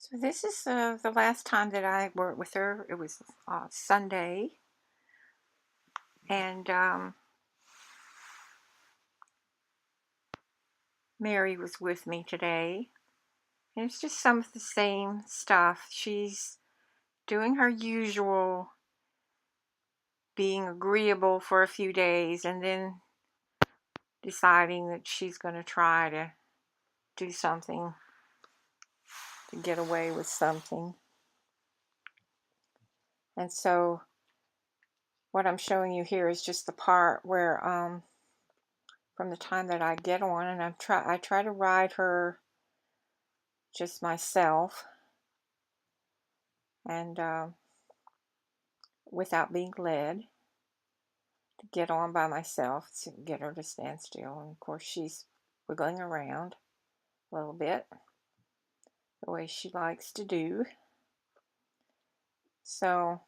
So this is the last time that I worked with her. It was Sunday, and Mary was with me today. And it's just some of the same stuff. She's doing her usual, being agreeable for a few days, and then deciding that she's going to try to do something to get away with something. And so what I'm showing you here is just the part where from the time that I get on, and I try to ride her just myself, and without being led, to get on by myself to get her to stand still. And of course she's wiggling around a little bit the way she likes to do. So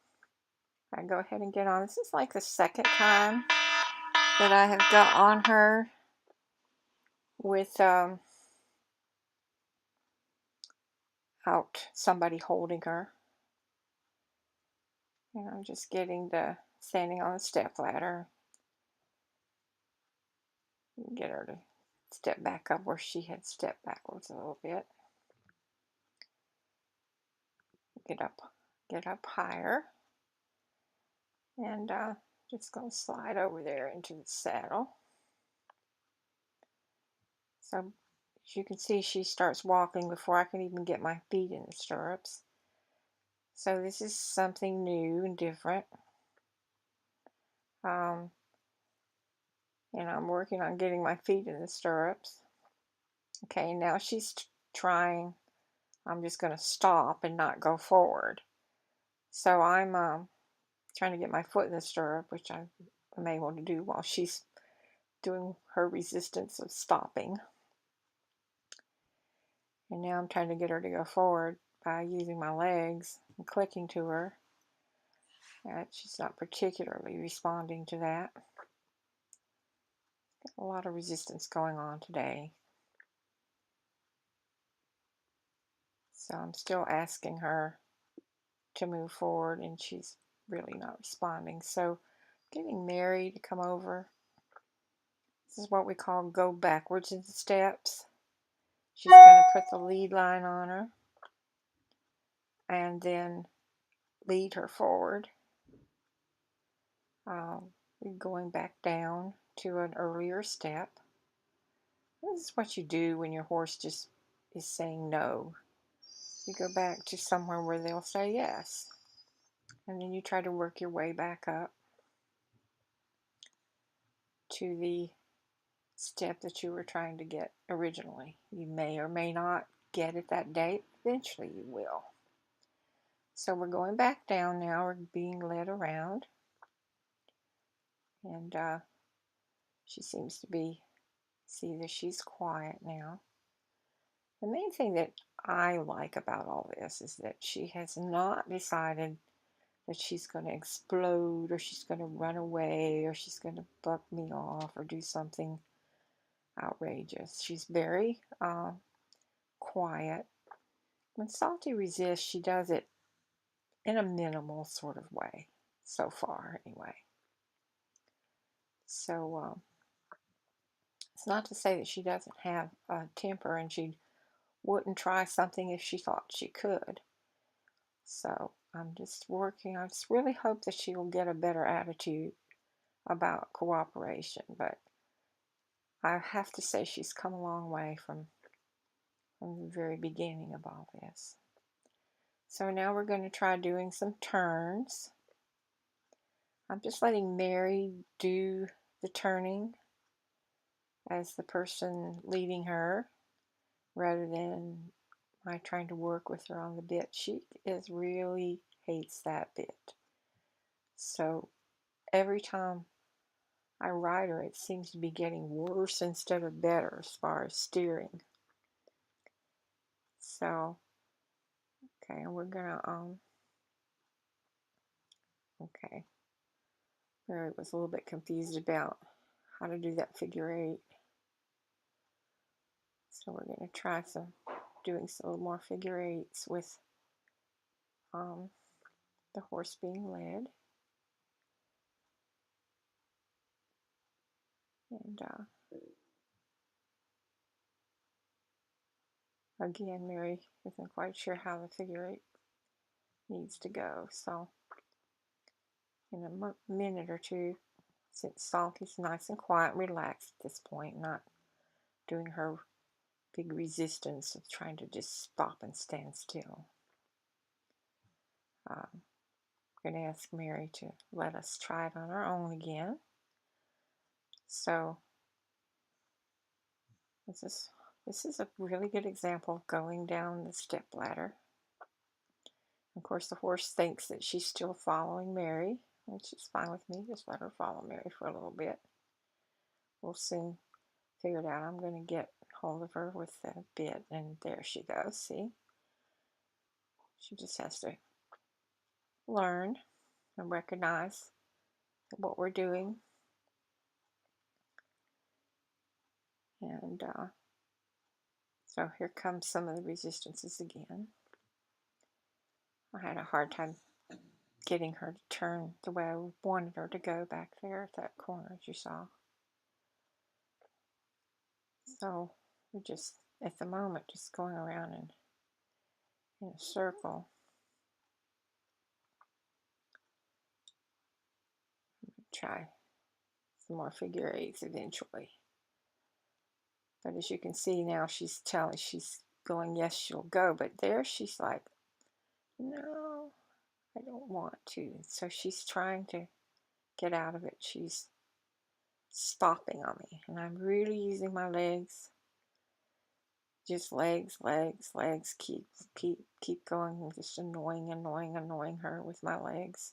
I go ahead and get on. This is like the second time that I have got on her without somebody holding her. And I'm just getting the standing on the step ladder. Get her to step back up where she had stepped backwards a little bit. Get up higher. And just going to slide over there into the saddle. So as you can see, she starts walking before I can even get my feet in the stirrups. So this is something new and different. And I'm working on getting my feet in the stirrups. Okay, now she's trying. I'm just going to stop and not go forward. So I'm trying to get my foot in the stirrup, which I'm able to do while she's doing her resistance of stopping. And now I'm trying to get her to go forward by using my legs and clicking to her. She's not particularly responding to that. Got a lot of resistance going on today. So I'm still asking her to move forward, and she's really not responding. So getting Mary to come over. This is what we call go backwards in the steps. She's going to put the lead line on her and then lead her forward. Going back down to an earlier step. This is what you do when your horse just is saying no. You go back to somewhere where they'll say yes. And then you try to work your way back up to the step that you were trying to get originally. You may or may not get it that day. Eventually you will. So we're going back down now. We're being led around. And she seems to be, see that she's quiet now. The main thing that I like about all this is that she has not decided that she's going to explode, or she's going to run away, or she's going to buck me off, or do something outrageous. She's very quiet. When Salty resists, she does it in a minimal sort of way, so far anyway. So it's not to say that she doesn't have a temper and she wouldn't try something if she thought she could. So I'm just working. I just really hope that she will get a better attitude about cooperation. But I have to say she's come a long way from the very beginning of all this. So now we're going to try doing some turns. I'm just letting Mary do the turning as the person leading her, rather than my trying to work with her on the bit. She really hates that bit. So every time I ride her, it seems to be getting worse instead of better as far as steering. So, okay, we're gonna, okay. Mary was a little bit confused about how to do that figure 8. So we're gonna try some doing some little more figure eights with the horse being led. And again, Mary isn't quite sure how the figure eight needs to go. So in a minute or two, since Salty's nice and quiet and relaxed at this point, not doing her big resistance of trying to just stop and stand still, I'm going to ask Mary to let us try it on our own again. So this is a really good example of going down the step ladder. Of course, the horse thinks that she's still following Mary, which is fine with me. Just let her follow Mary for a little bit. We'll soon figure it out. I'm going to get hold of her with the bit, and there she goes. See? She just has to learn and recognize what we're doing. And so here comes some of the resistances again. I had a hard time getting her to turn the way I wanted her to go back there at that corner, as you saw. So we're just, at the moment, just going around in a circle. Try some more figure eights eventually. But as you can see now, she's going, yes, she'll go. But there she's like, no, I don't want to. So she's trying to get out of it. She's stopping on me. And I'm really using my legs. Just legs, legs, legs. Keep going. Just annoying her with my legs.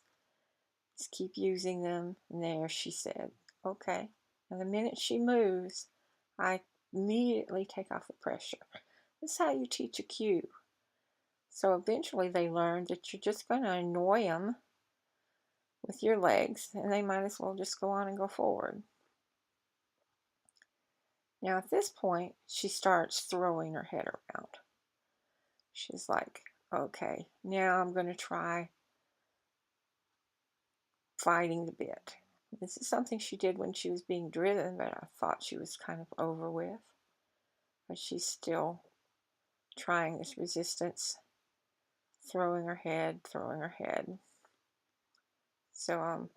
Just keep using them. And there she said, okay. And the minute she moves, I immediately take off the pressure. This is how you teach a cue. So eventually they learn that you're just going to annoy them with your legs, and they might as well just go on and go forward. Now at this point, she starts throwing her head around. She's like, okay, now I'm going to try fighting the bit. This is something she did when she was being driven, but I thought she was kind of over with. But she's still trying this resistance, throwing her head. So I'm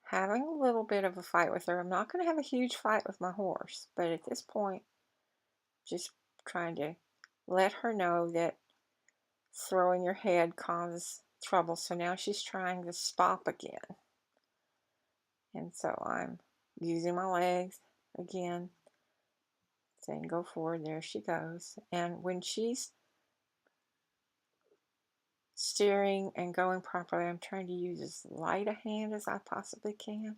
having a little bit of a fight with her. I'm not going to have a huge fight with my horse, but at this point, just trying to let her know that throwing your head causes trouble. So now she's trying to stop again. And so I'm using my legs again, saying go forward. There she goes. And when she's steering and going properly, I'm trying to use as light a hand as I possibly can.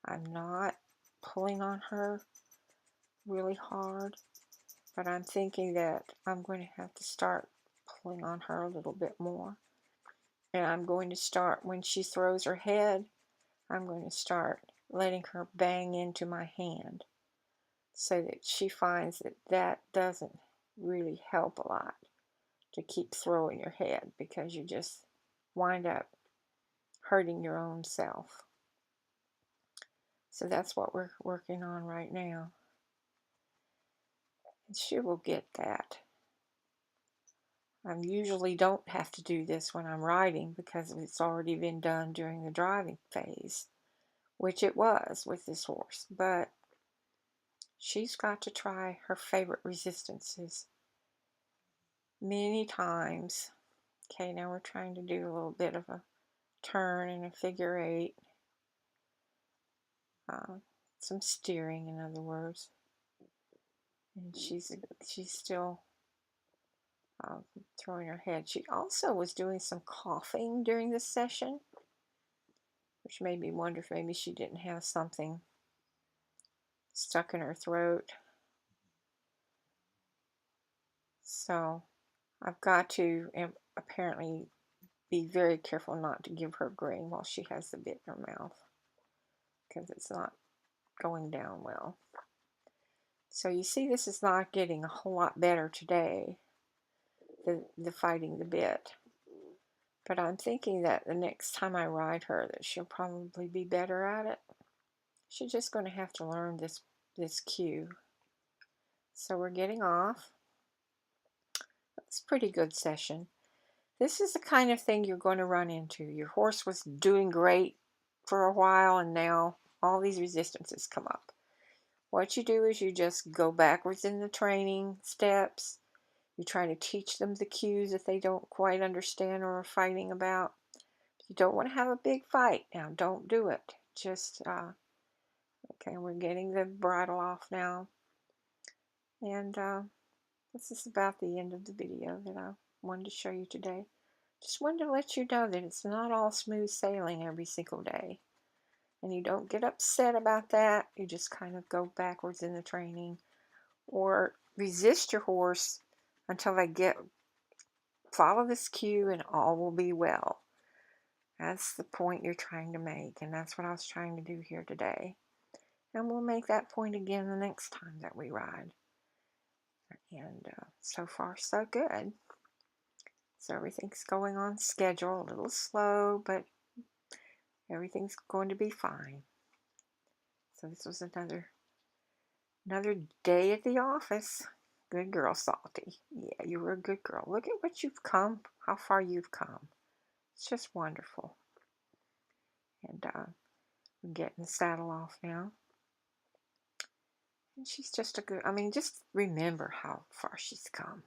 I'm not pulling on her really hard, but I'm thinking that I'm going to have to start pulling on her a little bit more. And I'm going to start, when she throws her head, I'm going to start letting her bang into my hand so that she finds that that doesn't really help a lot to keep throwing your head, because you just wind up hurting your own self. So that's what we're working on right now. And she will get that. I usually don't have to do this when I'm riding because it's already been done during the driving phase, which it was with this horse. But she's got to try her favorite resistances many times. Okay, now we're trying to do a little bit of a turn and a figure eight. Some steering, in other words. And she's still throwing her head. She also was doing some coughing during this session, which made me wonder if maybe she didn't have something stuck in her throat. So I've got to apparently be very careful not to give her grain while she has the bit in her mouth, because it's not going down well. So you see, this is not getting a whole lot better today, the fighting the bit. But I'm thinking that the next time I ride her, that she'll probably be better at it. She's just going to have to learn this cue. So we're getting off. It's a pretty good session. This is the kind of thing you're going to run into. Your horse was doing great for a while, and now all these resistances come up. What you do is you just go backwards in the training steps. You try to teach them the cues that they don't quite understand or are fighting about. You don't want to have a big fight. Now, don't do it. Just, okay, we're getting the bridle off now. And this is about the end of the video that I wanted to show you today. Just wanted to let you know that it's not all smooth sailing every single day. And you don't get upset about that. You just kind of go backwards in the training. Or resist your horse until they follow this cue and all will be well. That's the point you're trying to make, and that's what I was trying to do here today. And we'll make that point again the next time that we ride. And so far, so good. So everything's going on schedule, a little slow, but everything's going to be fine. So this was another day at the office. Good girl, Salty. Yeah, you were a good girl. Look at what you've come, how far you've come. It's just wonderful. And we're getting the saddle off now. And she's just just remember how far she's come.